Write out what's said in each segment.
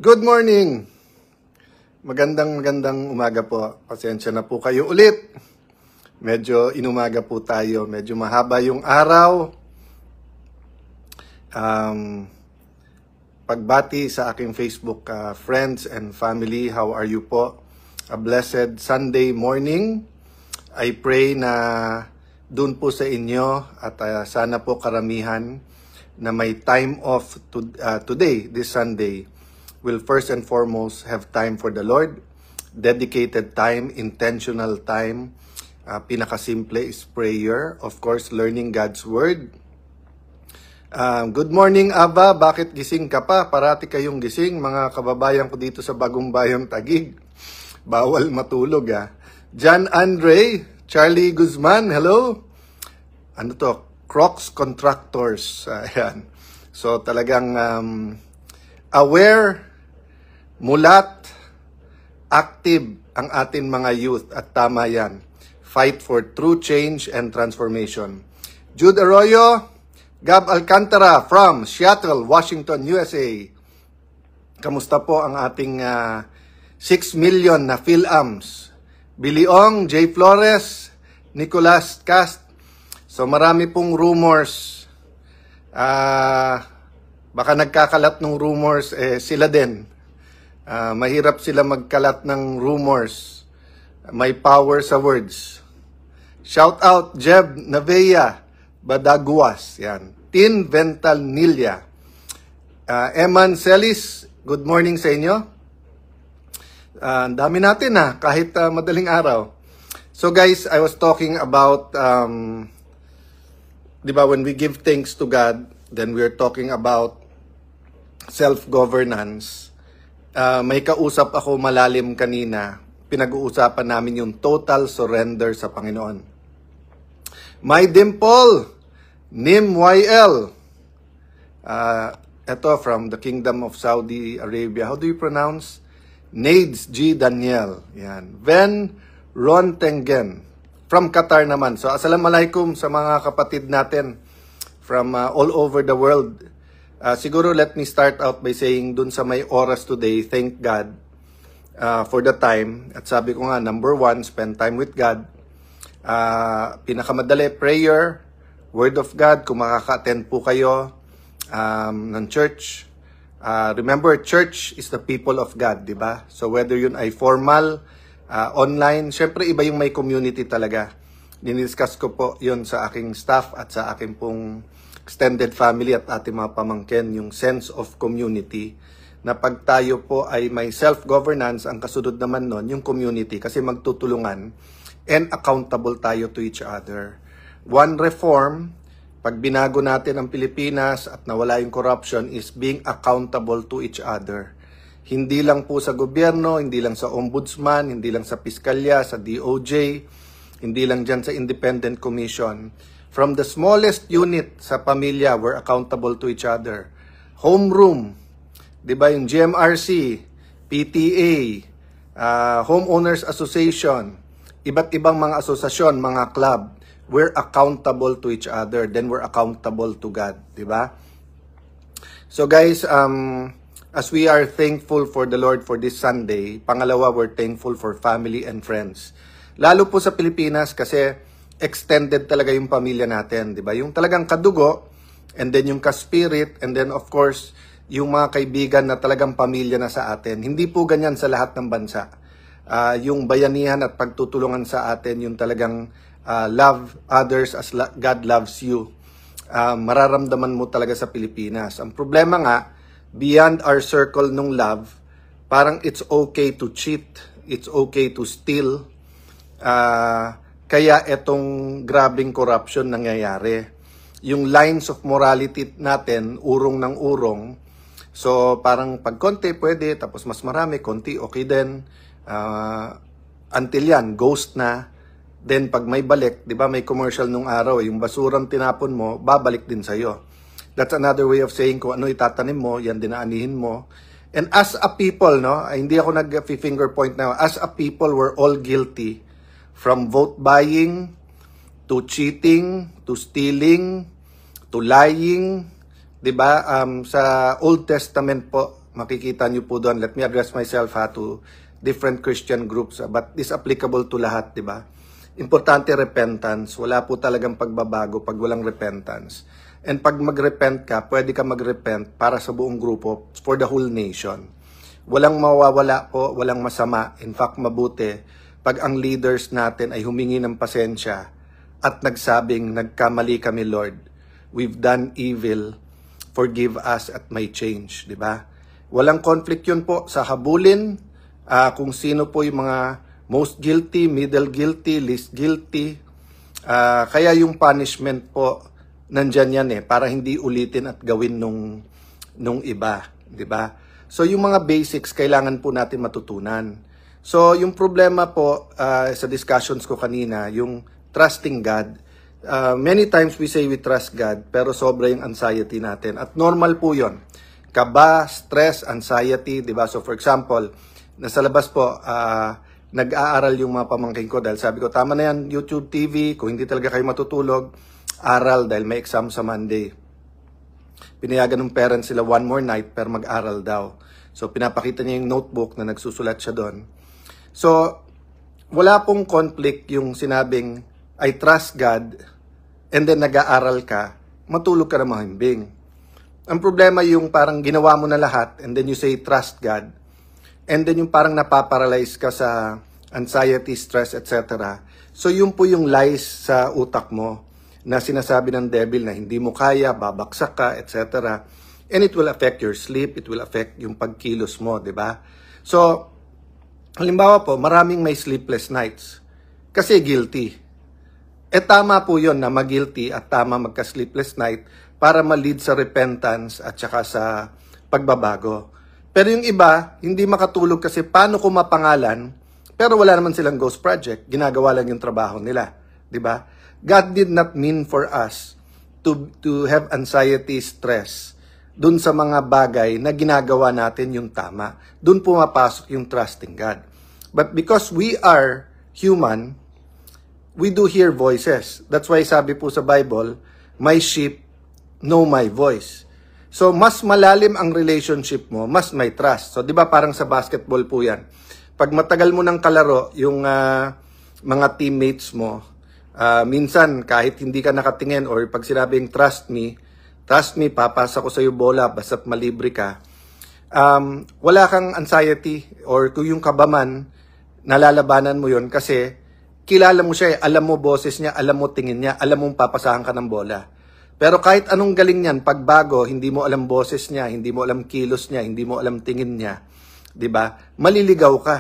Good morning! Magandang umaga po. Pasensya na po kayo ulit. Medyo inumaga po tayo. Medyo mahaba yung araw. Pagbati sa aking Facebook friends and family, how are you po? A blessed Sunday morning. I pray na dun po sa inyo at sana po karamihan na may time off today, this Sunday, will first and foremost have time for the Lord, dedicated time, intentional time. Pinakasimple is prayer, of course, learning God's Word. Good morning, Aba. Bakit gising ka pa? Parati kayong gising, mga kababayan ko dito sa Bagong Bayang Taguig. Bawal matulog, John Andre, Charlie Guzman, hello. Ano to? Crocs Contractors. Ayan. So talagang aware, mulat, active ang atin mga youth at tama yan. Fight for true change and transformation. Jude Arroyo, Gab Alcantara from Seattle, Washington, USA. Kamusta po ang ating 6 million na PhilAms? Billy Ong, Jay Flores, Nicolas Cast. So marami pong rumors. Baka nagkakalat ng rumors, sila din. Mahirap sila magkalat ng rumors. May power sa words. Shout out Jeb Navea Badaguas. Yan. Tin Ventanilla. Eman Celis, good morning sa inyo. Ang dami natin kahit madaling araw. So guys, I was talking about diba, when we give thanks to God, then we're talking about self-governance. May kausap ako malalim kanina. Pinag-uusapan namin yung total surrender sa Panginoon. My Dimple, Nim YL. Ito from the Kingdom of Saudi Arabia. How do you pronounce? Nades G. Daniel. Yan. Ven Ron Tengen. From Qatar naman. So, assalamualaikum sa mga kapatid natin from all over the world. Siguro let me start out by saying dun sa may oras today, thank God for the time. At sabi ko nga, number 1, spend time with God. Pinakamadali, prayer, Word of God, kung makaka-attend po kayo ng church. Remember, church is the people of God, di ba? So whether yun ay formal, online, syempre iba yung may community talaga. Diniscuss ko po yun sa aking staff at sa aking pong extended family at ating mga pamangkin, yung sense of community, na pag tayo po ay may self-governance, ang kasunod naman nun, yung community, kasi magtutulungan and accountable tayo to each other. One reform, pag binago natin ang Pilipinas at nawala yung corruption, is being accountable to each other. Hindi lang po sa gobyerno, hindi lang sa ombudsman, hindi lang sa piskalya, sa DOJ, hindi lang dyan sa independent commission. From the smallest unit sa pamilya, we're accountable to each other. Homeroom, di ba yung GMRC, PTA, Homeowners Association, iba't ibang mga asosasyon, mga club, we're accountable to each other. Then we're accountable to God, di ba? So guys, as we are thankful for the Lord for this Sunday, pangalawa, we're thankful for family and friends. Lalo po sa Pilipinas kasi extended talaga yung pamilya natin, di ba? Yung talagang kadugo, and then yung kaspirit, and then of course, yung mga kaibigan na talagang pamilya na sa atin. Hindi po ganyan sa lahat ng bansa. Yung bayanihan at pagtutulungan sa atin, yung talagang love others as God loves you. Mararamdaman mo talaga sa Pilipinas. Ang problema nga, beyond our circle nung love, parang it's okay to cheat, it's okay to steal. Kaya itong grabing corruption nangyayari. Yung lines of morality natin, urong ng urong. So parang pag konti pwede, tapos mas marami, konti okay din. Until yan, ghost na. Then pag may balik, di ba may commercial nung araw, yung basurang tinapon mo, babalik din sa'yo. That's another way of saying kung ano itatanim mo, yan dinaanihin mo. And as a people, hindi ako nag-finger point na, as a people, we're all guilty. From vote buying, to cheating, to stealing, to lying, 'di ba? Sa Old Testament po, makikita nyo po doon, let me address myself to different Christian groups, but this applicable to lahat, di ba? Importante repentance. Wala po talagang pagbabago pag walang repentance. And pag mag-repent ka, pwede ka mag-repent para sa buong grupo, for the whole nation. Walang mawawala po, walang masama. In fact, mabuti pag ang leaders natin ay humingi ng pasensya at nagsabing, nagkamali kami, Lord. We've done evil. Forgive us at may change, di ba? Walang conflict yun po sa habulin, kung sino po yung mga most guilty, middle guilty, least guilty. Kaya yung punishment po, nandyan yan para hindi ulitin at gawin nung iba, di ba? So yung mga basics, kailangan po natin matutunan. So yung problema po sa discussions ko kanina, yung trusting God, many times we say we trust God, pero sobra yung anxiety natin. At normal po yon. Kaba, stress, anxiety, di ba? So for example, nasa labas po, nag-aaral yung mga pamangkin ko dahil sabi ko, tama na yan, YouTube TV, kung hindi talaga kayo matutulog, aral dahil may exam sa Monday. Pinayagan ng parents sila one more night pero mag-aral daw. So pinapakita niya yung notebook na nagsusulat siya doon. So wala pong conflict yung sinabing, I trust God, and then nag-aaral ka, matulog ka na mahimbing. Ang problema yung parang ginawa mo na lahat, and then you say trust God, and then yung parang napaparalyze ka sa anxiety, stress, etc. So yun po yung lies sa utak mo na sinasabi ng devil na hindi mo kaya, babaksak ka, etc. And it will affect your sleep, it will affect yung pagkilos mo, di ba? So, halimbawa po, maraming may sleepless nights kasi guilty. Tama po yun na mag-guilty at tama magka-sleepless night para ma-lead sa repentance at saka sa pagbabago. Pero yung iba, hindi makatulog kasi paano ko mapangalan, pero wala naman silang ghost project. Ginagawa lang yung trabaho nila. Diba? God did not mean for us to have anxiety, stress, dun sa mga bagay na ginagawa natin yung tama. Dun pumapasok yung trusting God. But because we are human, we do hear voices. That's why sabi po sa Bible, my sheep know my voice. So, mas malalim ang relationship mo, mas may trust. So, di ba parang sa basketball po yan. Pag matagal mo ng kalaro, yung mga teammates mo, minsan kahit hindi ka nakatingin or pag sinabing trust me, papasa ko sa'yo bola basta't malibre ka. Wala kang anxiety or kung yung kabaman, nalalabanan mo yon kasi kilala mo siya, alam mo boses niya, alam mo tingin niya, alam mong papasahan ka ng bola. Pero kahit anong galing niyan, pagbago, hindi mo alam boses niya, hindi mo alam kilos niya, hindi mo alam tingin niya, 'di ba? Maliligaw ka.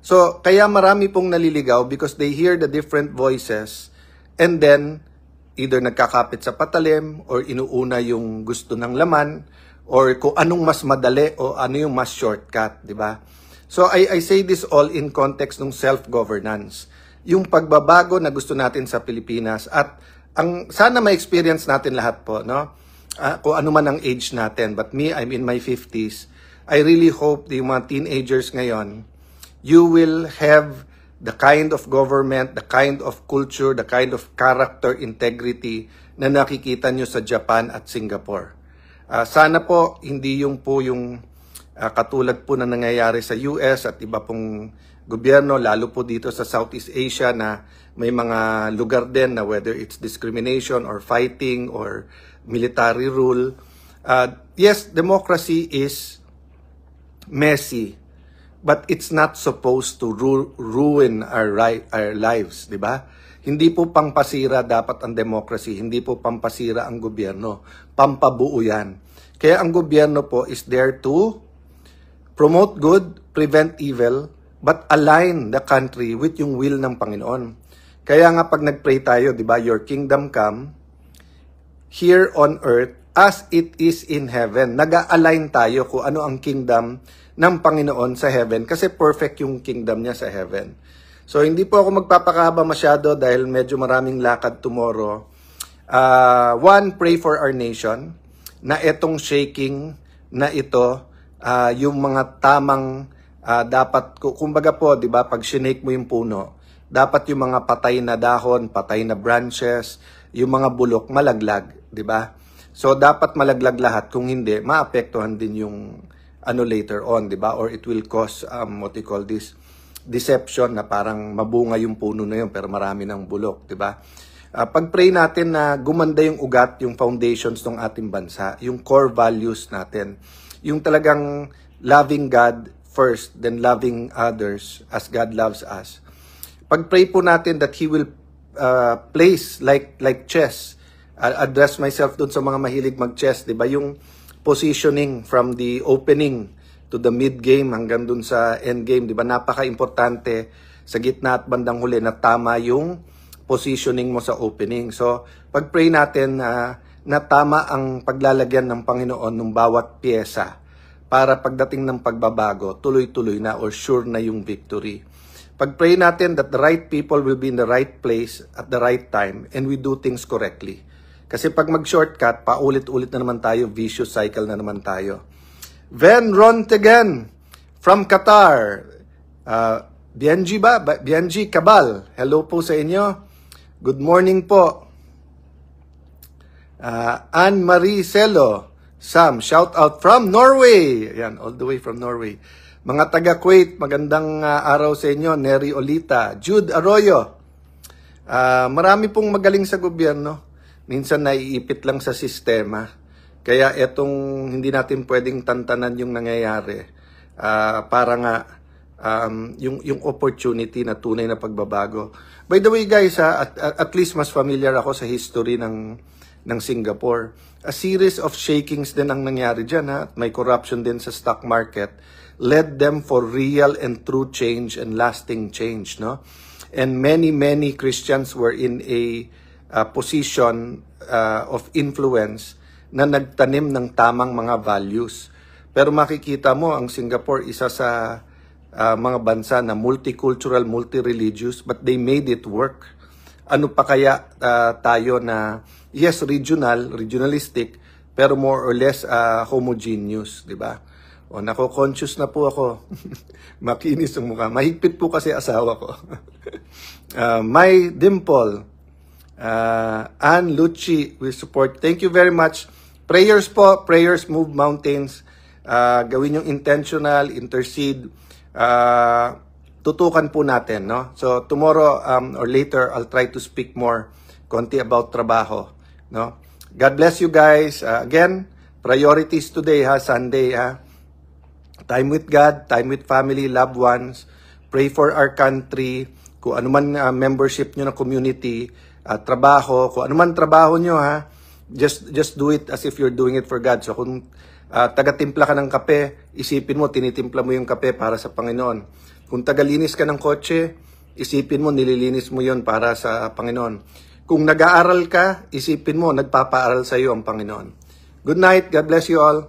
So, kaya marami pong naliligaw because they hear the different voices and then either nagkakapit sa patalim or inuuna yung gusto ng laman or kung anong mas madali o ano yung mas shortcut, 'di ba? So, I say this all in context ng self-governance. Yung pagbabago na gusto natin sa Pilipinas at sana ma-experience natin lahat po, no? Kung ano man ang age natin. But me, I'm in my 50s. I really hope yung mga teenagers ngayon, you will have the kind of government, the kind of culture, the kind of character, integrity na nakikita nyo sa Japan at Singapore. Sana po, hindi yung katulad po na nangyayari sa US at iba pong gobyerno, lalo po dito sa Southeast Asia na may mga lugar din na whether it's discrimination or fighting or military rule. Yes, democracy is messy, but it's not supposed to ruin our lives, di ba? Hindi po pampasira dapat ang democracy, hindi po pampasira ang gobyerno, pampabuo yan. Kaya ang gobyerno po is there to promote good, prevent evil, but align the country with yung will ng Panginoon. Kaya nga pag nag-pray tayo, di ba, your kingdom come here on earth as it is in heaven. Nag-align tayo kung ano ang kingdom ng Panginoon sa heaven kasi perfect yung kingdom niya sa heaven. So hindi po ako magpapakahaba masyado dahil medyo maraming lakad tomorrow. One, pray for our nation na itong shaking na ito, yung mga tamang dapat, kumbaga po, di ba, pag sinake mo yung puno, dapat yung mga patay na dahon, patay na branches, yung mga bulok, malaglag, di ba? So, dapat malaglag lahat. Kung hindi, maapektuhan din yung later on, di ba? Or it will cause, what you call this, deception na parang mabunga yung puno na yun pero marami ng bulok, di ba? Pag-pray natin na gumanda yung ugat, yung foundations ng ating bansa, yung core values natin, yung talagang loving God first, then loving others as God loves us. Pag-pray po natin that He will place like chess. I'll address myself dun sa mga mahilig mag-chess, di ba? Yung positioning from the opening to the mid-game hanggang dun sa end-game, di ba? Napaka-importante sa gitna at bandang huli na tama yung positioning mo sa opening. So, pag-pray natin na tama ang paglalagyan ng Panginoon ng bawat pyesa para pagdating ng pagbabago, tuloy-tuloy na or sure na yung victory. Pag-pray natin that the right people will be in the right place at the right time and we do things correctly. Kasi pag mag-shortcut, paulit-ulit na naman tayo, vicious cycle na naman tayo. Ven Rontegan from Qatar. Bianji ba? Bianji Cabal. Hello po sa inyo. Good morning po. Anne-Marie Celo. Sam, shout out from Norway. Ayan, all the way from Norway. Mga taga-Kuwait, magandang araw sa inyo. Neri Olita. Jude Arroyo. Marami pong magaling sa gobyerno. Minsan naiipit lang sa sistema. Kaya etong hindi natin pwedeng tantanan yung nangyayari. Para nga yung opportunity na tunay na pagbabago. By the way guys, at least mas familiar ako sa history ng Singapore. A series of shakings din ang nangyari dyan. May corruption din sa stock market. Led them for real and true change and lasting change. No? And many Christians were in a position of influence na nagtanim ng tamang mga values. Pero makikita mo, ang Singapore, isa sa mga bansa na multicultural, multi-religious, but they made it work. Ano pa kaya tayo na, yes, regionalistic, pero more or less homogeneous, di ba? O, nako-conscious na po ako. Makinis ang mukha. Mahigpit po kasi asawa ko. My Dimple, Ann Lucci will support. Thank you very much. Prayers po, prayers move mountains. Gawin yung intentional, intercede. Tutukan po natin, no? So tomorrow or later, I'll try to speak more konti about trabaho, no? God bless you guys. Again, priorities today, Sunday, Time with God, time with family, loved ones. Pray for our country. Kung ano man membership nyo na community, trabaho, kung ano man trabaho nyo, just do it as if you're doing it for God. So kung taga-timpla ka ng kape, isipin mo, tinitimpla mo yung kape para sa Panginoon. Kung taga-linis ka ng kotse, isipin mo, nililinis mo yon para sa Panginoon. Kung nag-aaral ka, isipin mo, nagpapaaral sa iyo ang Panginoon. Good night. God bless you all.